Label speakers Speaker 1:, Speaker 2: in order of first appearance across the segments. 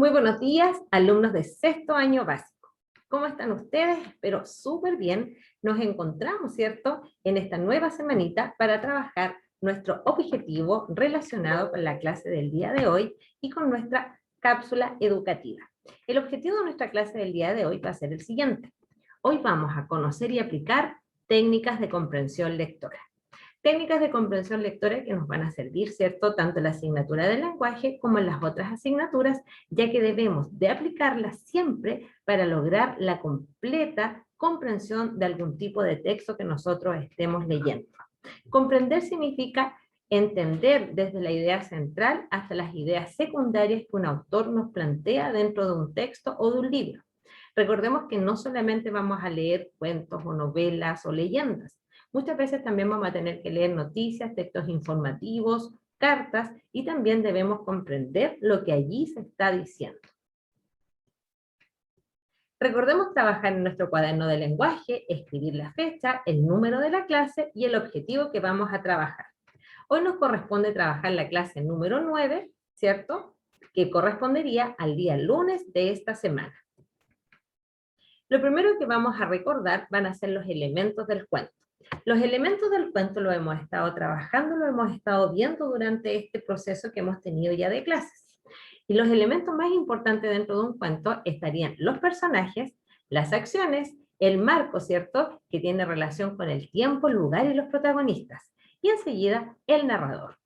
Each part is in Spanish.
Speaker 1: Muy buenos días, alumnos de sexto año básico. ¿Cómo están ustedes? Espero súper bien. Nos encontramos, ¿cierto?, en esta nueva semanita para trabajar nuestro objetivo relacionado con la clase del día de hoy y con nuestra cápsula educativa. El objetivo de nuestra clase del día de hoy va a ser el siguiente. Hoy vamos a conocer y aplicar técnicas de comprensión lectora. Técnicas de comprensión lectora que nos van a servir, ¿cierto?, tanto en la asignatura del lenguaje como en las otras asignaturas, ya que debemos de aplicarlas siempre para lograr la completa comprensión de algún tipo de texto que nosotros estemos leyendo. Comprender significa entender desde la idea central hasta las ideas secundarias que un autor nos plantea dentro de un texto o de un libro. Recordemos que no solamente vamos a leer cuentos o novelas o leyendas, muchas veces también vamos a tener que leer noticias, textos informativos, cartas, y también debemos comprender lo que allí se está diciendo. Recordemos trabajar en nuestro cuaderno de lenguaje, escribir la fecha, el número de la clase y el objetivo que vamos a trabajar. Hoy nos corresponde trabajar la clase número 9, ¿cierto?, que correspondería al día lunes de esta semana. Lo primero que vamos a recordar van a ser los elementos del cuento. Los elementos del cuento lo hemos estado trabajando, lo hemos estado viendo durante este proceso que hemos tenido ya de clases. Y los elementos más importantes dentro de un cuento estarían los personajes, las acciones, el marco, ¿cierto?, que tiene relación con el tiempo, el lugar y los protagonistas. Y enseguida, el narrador.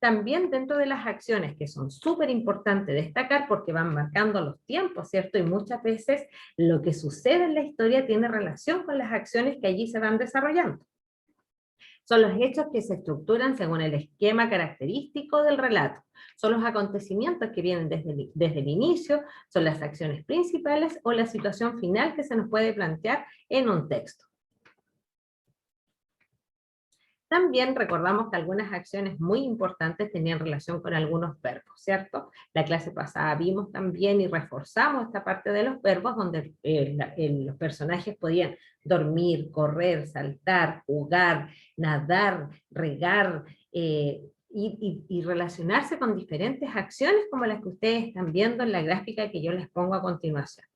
Speaker 1: También dentro de las acciones, que son súper importantes destacar porque van marcando los tiempos, ¿cierto? Y muchas veces lo que sucede en la historia tiene relación con las acciones que allí se van desarrollando. Son los hechos que se estructuran según el esquema característico del relato. Son los acontecimientos que vienen desde el inicio, son las acciones principales o la situación final que se nos puede plantear en un texto. También recordamos que algunas acciones muy importantes tenían relación con algunos verbos, ¿cierto? La clase pasada vimos también y reforzamos esta parte de los verbos donde los personajes podían dormir, correr, saltar, jugar, nadar, regar, y relacionarse con diferentes acciones como las que ustedes están viendo en la gráfica que yo les pongo a continuación.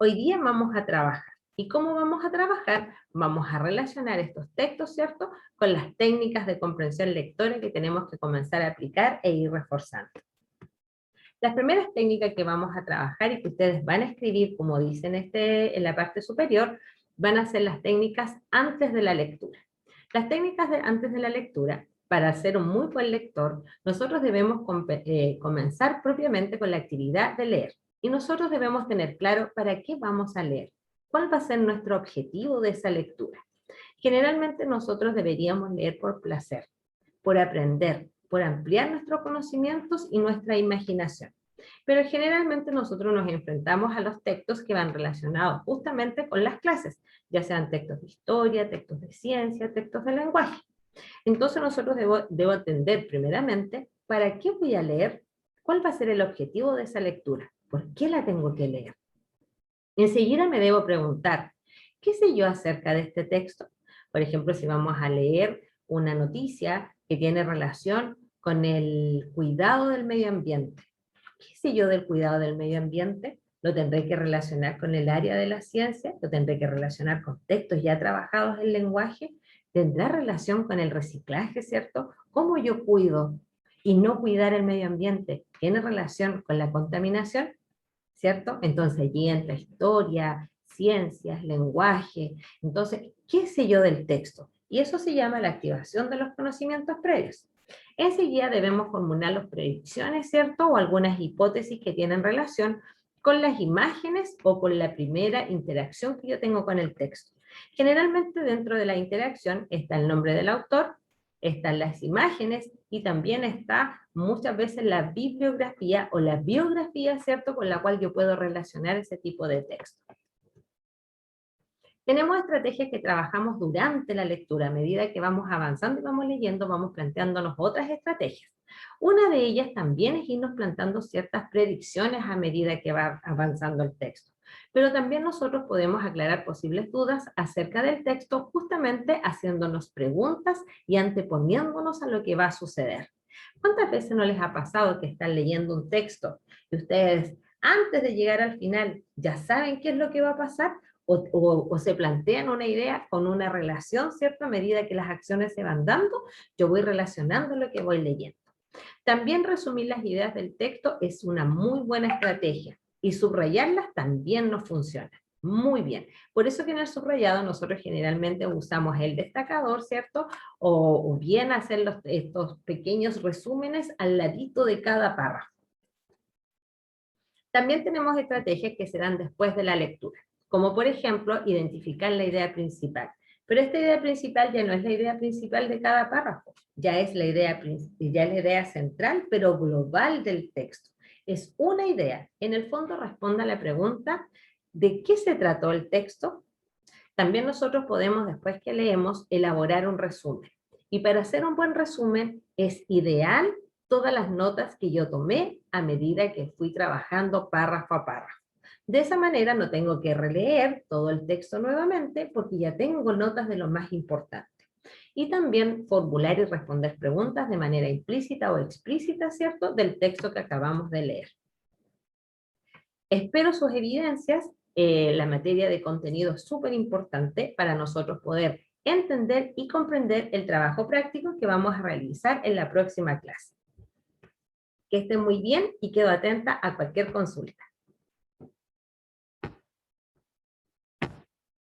Speaker 1: Hoy día vamos a trabajar. ¿Y cómo vamos a trabajar? Vamos a relacionar estos textos, ¿cierto?, con las técnicas de comprensión lectora que tenemos que comenzar a aplicar e ir reforzando. Las primeras técnicas que vamos a trabajar y que ustedes van a escribir, como dicen en la parte superior, van a ser las técnicas antes de la lectura. Las técnicas antes de la lectura, para ser un muy buen lector, nosotros debemos comenzar propiamente con la actividad de leer. Y nosotros debemos tener claro para qué vamos a leer. ¿Cuál va a ser nuestro objetivo de esa lectura? Generalmente nosotros deberíamos leer por placer, por aprender, por ampliar nuestros conocimientos y nuestra imaginación. Pero generalmente nosotros nos enfrentamos a los textos que van relacionados justamente con las clases, ya sean textos de historia, textos de ciencia, textos de lenguaje. Entonces nosotros debo entender primeramente para qué voy a leer, cuál va a ser el objetivo de esa lectura, por qué la tengo que leer. Enseguida me debo preguntar, ¿qué sé yo acerca de este texto? Por ejemplo, si vamos a leer una noticia que tiene relación con el cuidado del medio ambiente. ¿Qué sé yo del cuidado del medio ambiente? Lo tendré que relacionar con el área de la ciencia, lo tendré que relacionar con textos ya trabajados en lenguaje, tendrá relación con el reciclaje, ¿cierto? ¿Cómo yo cuido y no cuidar el medio ambiente? ¿Tiene relación con la contaminación? ¿Cierto? Entonces allí entra historia, ciencias, lenguaje. Entonces, ¿qué sé yo del texto? Y eso se llama la activación de los conocimientos previos. Enseguida debemos formular las predicciones, ¿cierto? O algunas hipótesis que tienen relación con las imágenes o con la primera interacción que yo tengo con el texto. Generalmente dentro de la interacción está el nombre del autor, están las imágenes y también está muchas veces la bibliografía o la biografía, ¿cierto?, con la cual yo puedo relacionar ese tipo de texto. Tenemos estrategias que trabajamos durante la lectura. A medida que vamos avanzando y vamos leyendo, vamos planteándonos otras estrategias. Una de ellas también es irnos planteando ciertas predicciones a medida que va avanzando el texto. Pero también nosotros podemos aclarar posibles dudas acerca del texto justamente haciéndonos preguntas y anteponiéndonos a lo que va a suceder. ¿Cuántas veces no les ha pasado que están leyendo un texto y ustedes, antes de llegar al final, ya saben qué es lo que va a pasar? O se plantean una idea con una relación, ¿cierto? A medida que las acciones se van dando, yo voy relacionando lo que voy leyendo. También resumir las ideas del texto es una muy buena estrategia y subrayarlas también nos funciona. Muy bien. Por eso que en el subrayado nosotros generalmente usamos el destacador, ¿cierto? O bien hacer estos pequeños resúmenes al ladito de cada párrafo. También tenemos estrategias que se dan después de la lectura, como por ejemplo identificar la idea principal. Pero esta idea principal ya no es la idea principal de cada párrafo, ya es la idea central, pero global del texto. Es una idea. En el fondo responde a la pregunta, ¿de qué se trató el texto? También nosotros podemos, después que leemos, elaborar un resumen. Y para hacer un buen resumen es ideal todas las notas que yo tomé a medida que fui trabajando párrafo a párrafo. De esa manera no tengo que releer todo el texto nuevamente porque ya tengo notas de lo más importante. Y también formular y responder preguntas de manera implícita o explícita, ¿cierto?, del texto que acabamos de leer. Espero sus evidencias. La materia de contenido es súper importante para nosotros poder entender y comprender el trabajo práctico que vamos a realizar en la próxima clase. Que estén muy bien y quedo atenta a cualquier consulta.